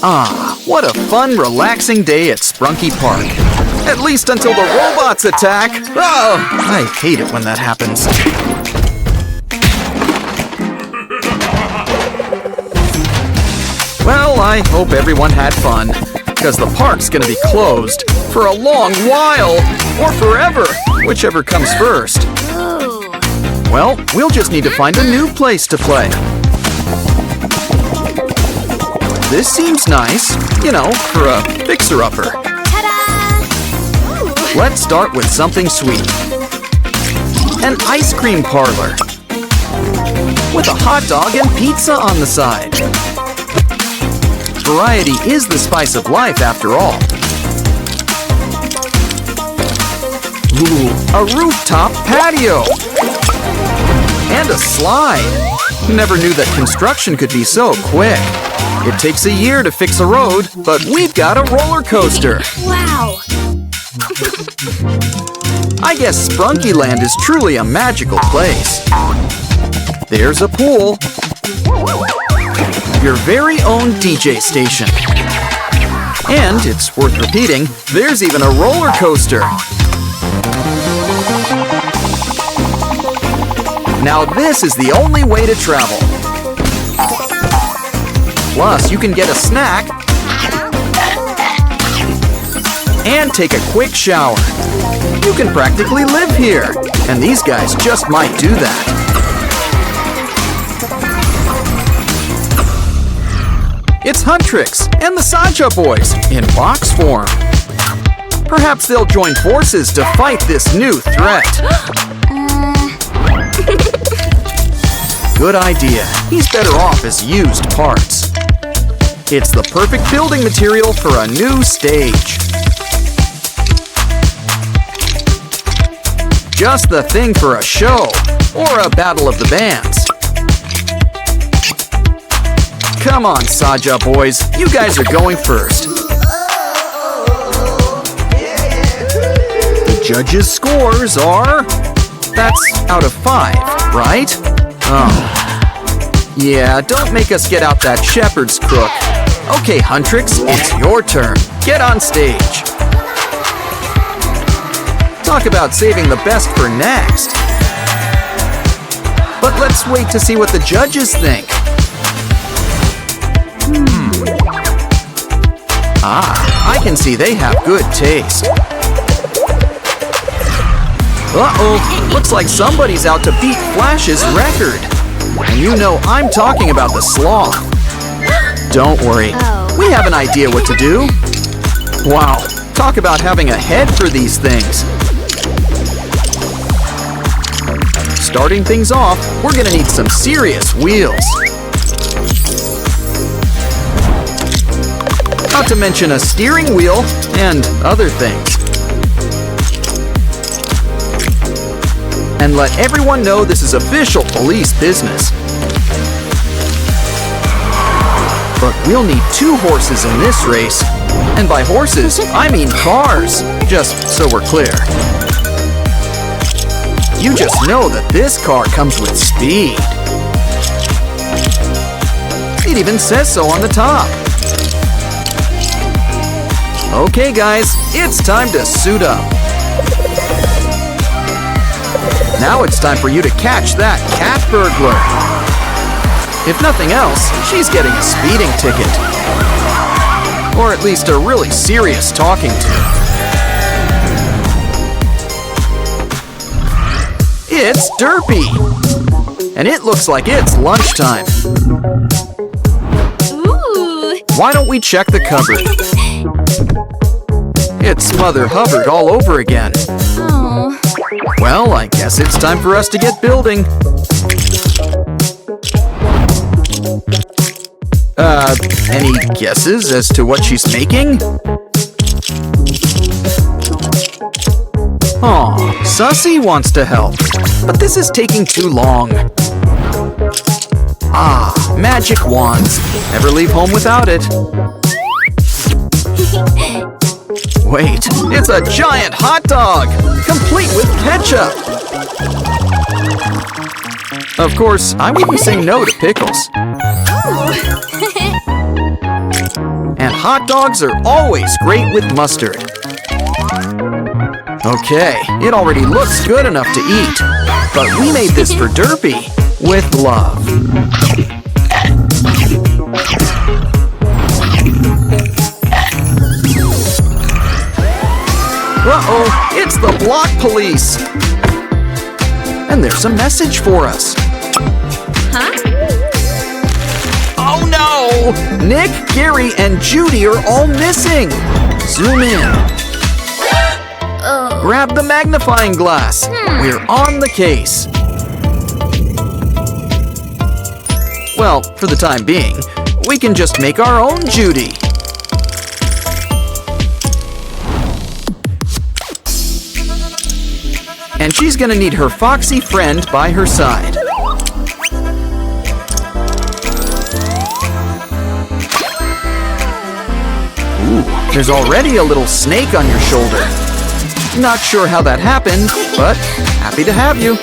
Ah, what a fun, relaxing day at Sprunky Park. At least until the robots attack. Oh, I hate it when that happens. Well, I hope everyone had fun, because the park's gonna be closed for a long while, or forever, whichever comes first. Well, we'll just need to find a new place to play. This seems nice, you know, for a fixer-upper. Let's start with something sweet. An ice cream parlor with a hot dog and pizza on the side. Variety is the spice of life, after all. Ooh, a rooftop patio. And a slide. Never knew that construction could be so quick. It takes a year to fix a road, but we've got a roller coaster. Wow! I guess Sprunkyland is truly a magical place. There's a pool. Your very own DJ station. And, it's worth repeating, there's even a roller coaster. Now this is the only way to travel. Plus, you can get a snack and take a quick shower. You can practically live here, and these guys just might do that. It's Huntrix and the Saja Boys in box form. Perhaps they'll join forces to fight this new threat. Good idea. He's better off as used parts. It's the perfect building material for a new stage. Just the thing for a show or a battle of the bands. Come on, Saja Boys. You guys are going first. The judges' scores are... That's out of 5, right? Oh. Yeah, don't make us get out that shepherd's crook. Okay, Huntrix, it's your turn. Get on stage. Talk about saving the best for next. But let's wait to see what the judges think. Ah, I can see they have good taste. Uh-oh, looks like somebody's out to beat Flash's record. And you know I'm talking about the sloth. Don't worry, we have an idea what to do. Wow, talk about having a head for these things. Starting things off, we're gonna need some serious wheels. Not to mention a steering wheel and other things. And let everyone know this is official police business. But we'll need 2 horses in this race. And by horses, I mean cars, just so we're clear. You just know that this car comes with speed. It even says so on the top. Okay guys, it's time to suit up. Now it's time for you to catch that cat burglar. If nothing else, she's getting a speeding ticket. Or at least a really serious talking to. It's Derpy. And it looks like it's lunchtime. Ooh! Why don't we check the cupboard? It's Mother Hubbard all over again. Oh. Well, I guess it's time for us to get building. Any guesses as to what she's making? Aw, Sussy wants to help, but this is taking too long. Ah, magic wands. Never leave home without it. Wait, it's a giant hot dog, complete with ketchup. Of course, I wouldn't say no to pickles. And hot dogs are always great with mustard. Okay, it already looks good enough to eat. But we made this for Derpy with love. Uh-oh, it's the block police. And there's a message for us. Huh? Oh no! Nick, Gary, and Judy are all missing. Zoom in. Grab the magnifying glass. We're on the case. Well, for the time being, we can just make our own Judy. And she's gonna need her foxy friend by her side. Ooh, there's already a little snake on your shoulder. Not sure how that happened, but happy to have you.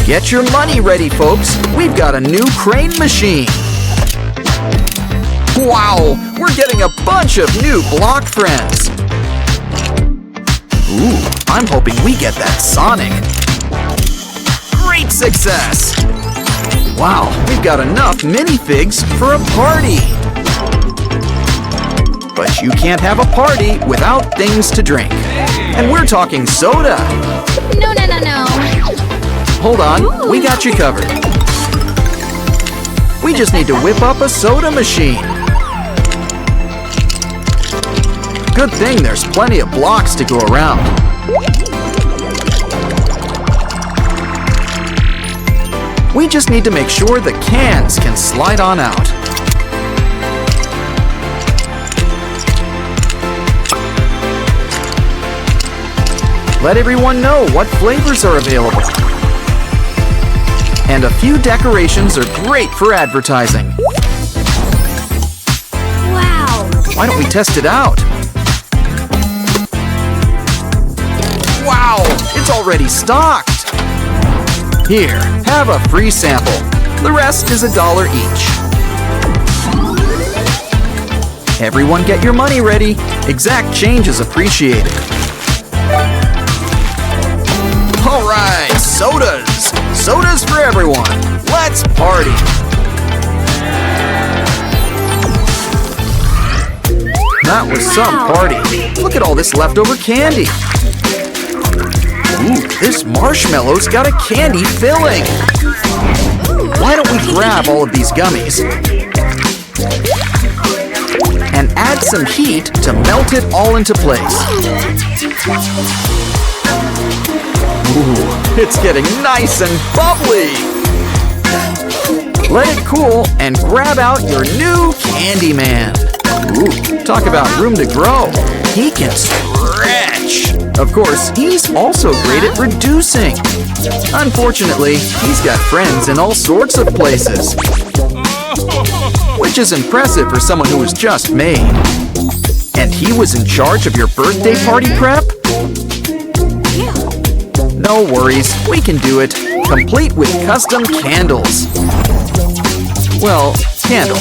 Get your money ready, folks. We've got a new crane machine. Wow, we're getting a bunch of new block friends. Ooh, I'm hoping we get that Sonic. Great success. Wow, we've got enough minifigs for a party. But you can't have a party without things to drink. And we're talking soda. No, no, no, no. Hold on, we got you covered. We just need to whip up a soda machine. Good thing there's plenty of blocks to go around. We just need to make sure the cans can slide on out. Let everyone know what flavors are available. And a few decorations are great for advertising. Wow. Why don't we test it out? Wow, it's already stocked. Here, have a free sample. The rest is $1 each. Everyone get your money ready. Exact change is appreciated. All right, sodas. Sodas for everyone. Let's party. That was some party. Look at all this leftover candy. Ooh, this marshmallow's got a candy filling. Why don't we grab all of these gummies and add some heat to melt it all into place. Ooh, it's getting nice and bubbly. Let it cool and grab out your new Candyman. Ooh, talk about room to grow. He can stretch. Of course, he's also great at reducing. Unfortunately, he's got friends in all sorts of places. Which is impressive for someone who was just made. And he was in charge of your birthday party prep? No worries, we can do it. Complete with custom candles. Well, candle.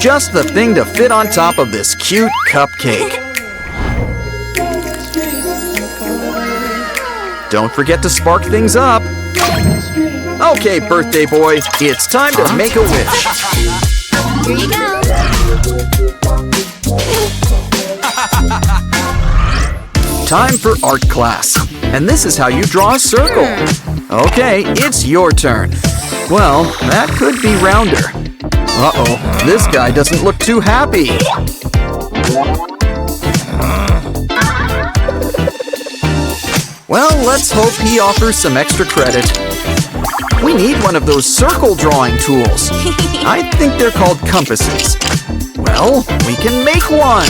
Just the thing to fit on top of this cute cupcake. Don't forget to spark things up. Okay, birthday boy, it's time to make a wish. Here you go. Time for art class. And this is how you draw a circle. Okay, it's your turn. Well, that could be rounder. Uh-oh, this guy doesn't look too happy. Well, let's hope he offers some extra credit. We need one of those circle drawing tools. I think they're called compasses. Well, we can make one.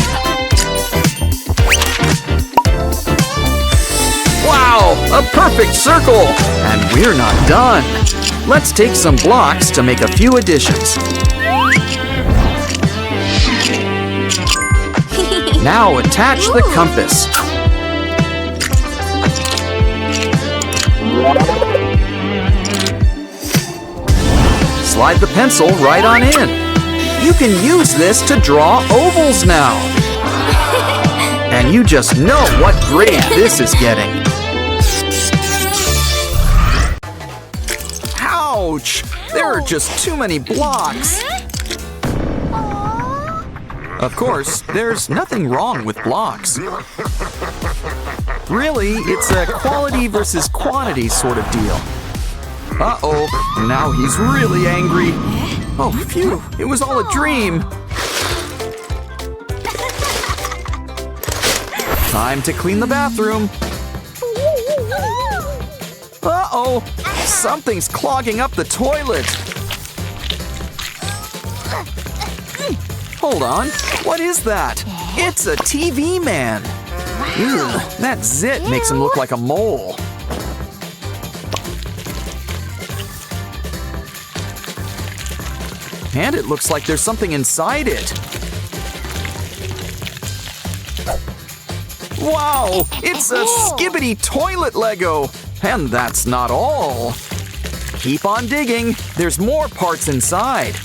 Wow, a perfect circle! And we're not done. Let's take some blocks to make a few additions. Now attach the compass. slide the pencil right on in. You can use this to draw ovals now. And you just know what grade this is getting. Ouch! There are just too many blocks. Of course, there's nothing wrong with blocks. Really, it's a quality versus quantity sort of deal. Uh-oh, now he's really angry. Oh, phew, it was all a dream. Time to clean the bathroom. Uh-oh, something's clogging up the toilet. Hold on, what is that? It's a TV man. Ew, that zit makes him look like a mole. And it looks like there's something inside it. Wow, it's a skibbity toilet Lego. And that's not all. Keep on digging, there's more parts inside.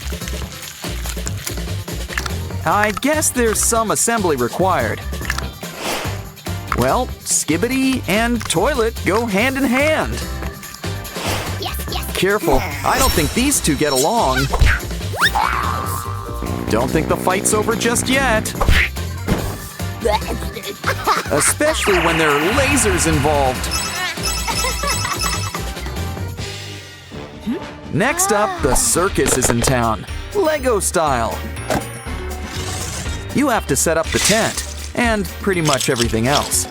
I guess there's some assembly required. Well, skibbity and toilet go hand in hand. Careful, I don't think these two get along. Don't think the fight's over just yet. Especially when there are lasers involved. Next up, the circus is in town. Lego style. You have to set up the tent, and pretty much everything else.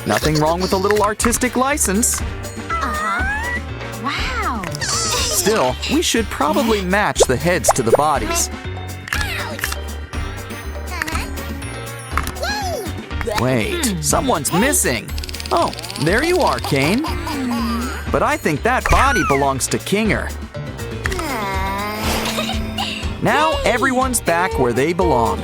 Nothing wrong with a little artistic license. Wow. Still, we should probably match the heads to the bodies. Wait, someone's missing. Oh, there you are, Kane. But I think that body belongs to Kinger. Now everyone's back where they belong.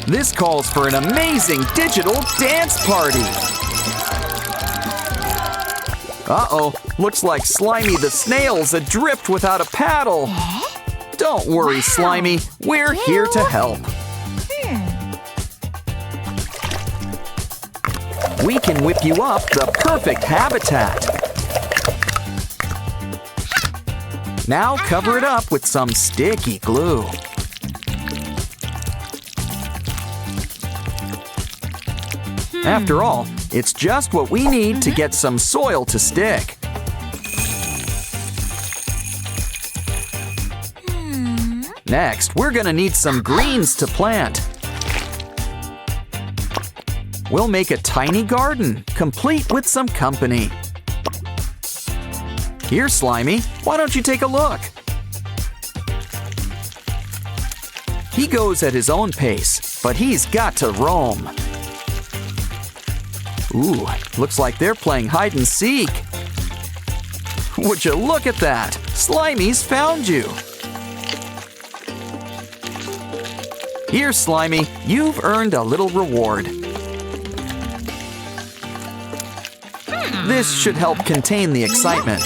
This calls for an amazing digital dance party. Uh-oh, looks like Slimy the snail's adrift without a paddle. Don't worry, Slimy, we're here to help. We can whip you up the perfect habitat. Now cover it up with some sticky glue. After all, it's just what we need to get some soil to stick. Next, we're gonna need some greens to plant. We'll make a tiny garden, complete with some company. Here, Slimy, why don't you take a look? He goes at his own pace, but he's got to roam. Ooh, looks like they're playing hide and seek. Would you look at that? Slimy's found you. Here, Slimy, you've earned a little reward. This should help contain the excitement.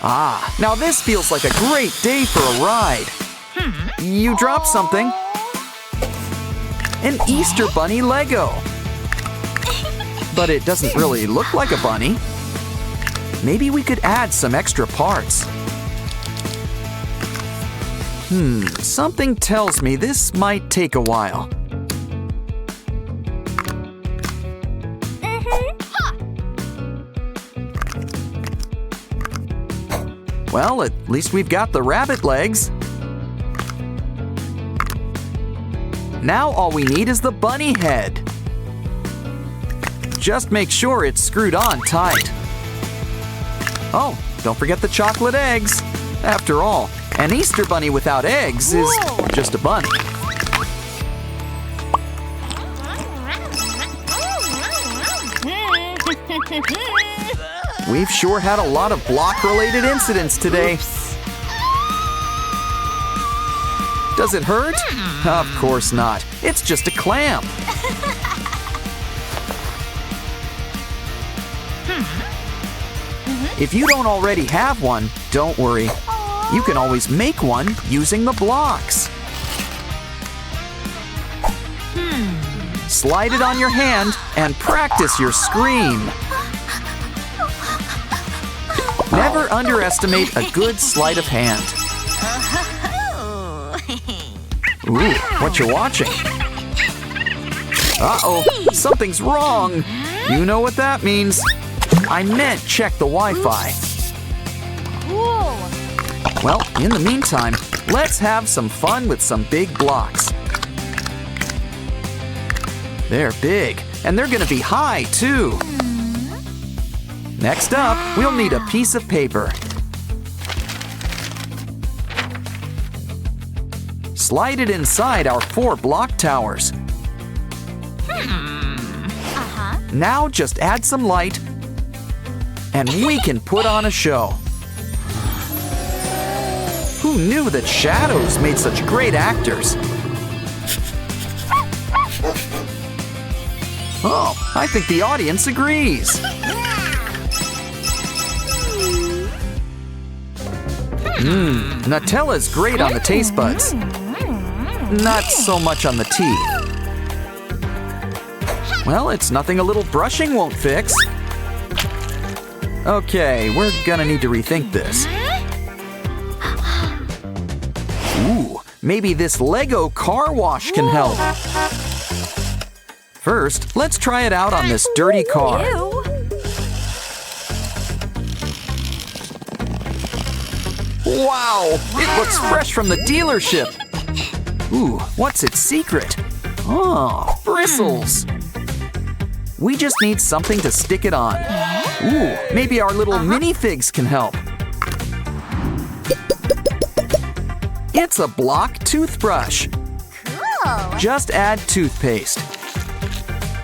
Ah, now this feels like a great day for a ride. You dropped something. An Easter bunny Lego. But it doesn't really look like a bunny. Maybe we could add some extra parts. Something tells me this might take a while. Well, at least we've got the rabbit legs. Now all we need is the bunny head. Just make sure it's screwed on tight. Oh, don't forget the chocolate eggs. After all, an Easter bunny without eggs is just a bunny. We've sure had a lot of block-related incidents today. Does it hurt? Of course not. It's just a clamp. If you don't already have one, don't worry. You can always make one using the blocks. Slide it on your hand and practice your scream. Never underestimate a good sleight of hand. Ooh, what you watching? Uh-oh, something's wrong. You know what that means. I meant check the Wi-Fi. Well, in the meantime, let's have some fun with some big blocks. They're big, and they're gonna be high, too. Next up, we'll need a piece of paper. Slide it inside our 4 block towers. Now just add some light, and we can put on a show. Who knew that shadows made such great actors? Oh, I think the audience agrees. Nutella's great on the taste buds. Not so much on the teeth. Well, it's nothing a little brushing won't fix. Okay, we're gonna need to rethink this. Ooh, maybe this Lego car wash can help. First, let's try it out on this dirty car. Wow, it looks fresh from the dealership. Ooh, what's its secret? Oh, bristles. We just need something to stick it on. Ooh, maybe our little minifigs can help. It's a block toothbrush. Cool. Just add toothpaste.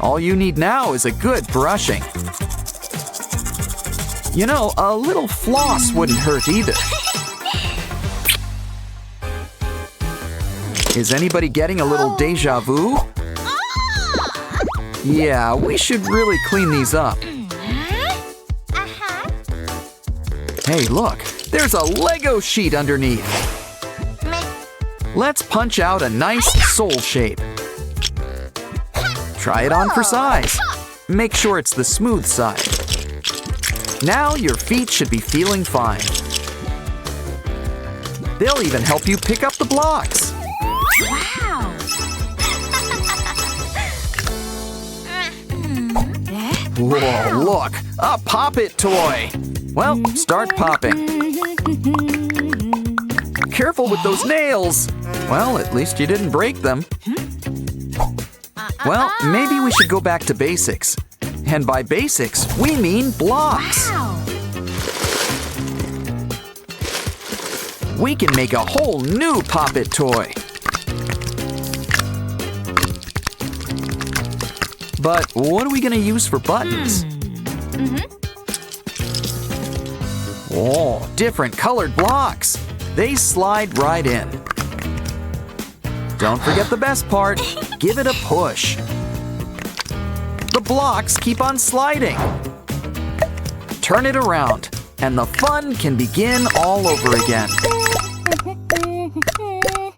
All you need now is a good brushing. You know, a little floss wouldn't hurt either. Is anybody getting a little deja vu? Yeah, we should really clean these up. Hey, look, there's a Lego sheet underneath. Let's punch out a nice soul shape. Try it on for size. Make sure it's the smooth side. Now your feet should be feeling fine. They'll even help you pick up the blocks. Wow. Whoa, look, a pop-it toy. Well, start popping. Careful with those nails. Well, at least you didn't break them. Well, maybe we should go back to basics. And by basics, we mean blocks. Wow. We can make a whole new pop-it toy. But what are we gonna use for buttons? Oh, different colored blocks. They slide right in. Don't forget the best part. Give it a push. The blocks keep on sliding. Turn it around, and the fun can begin all over again.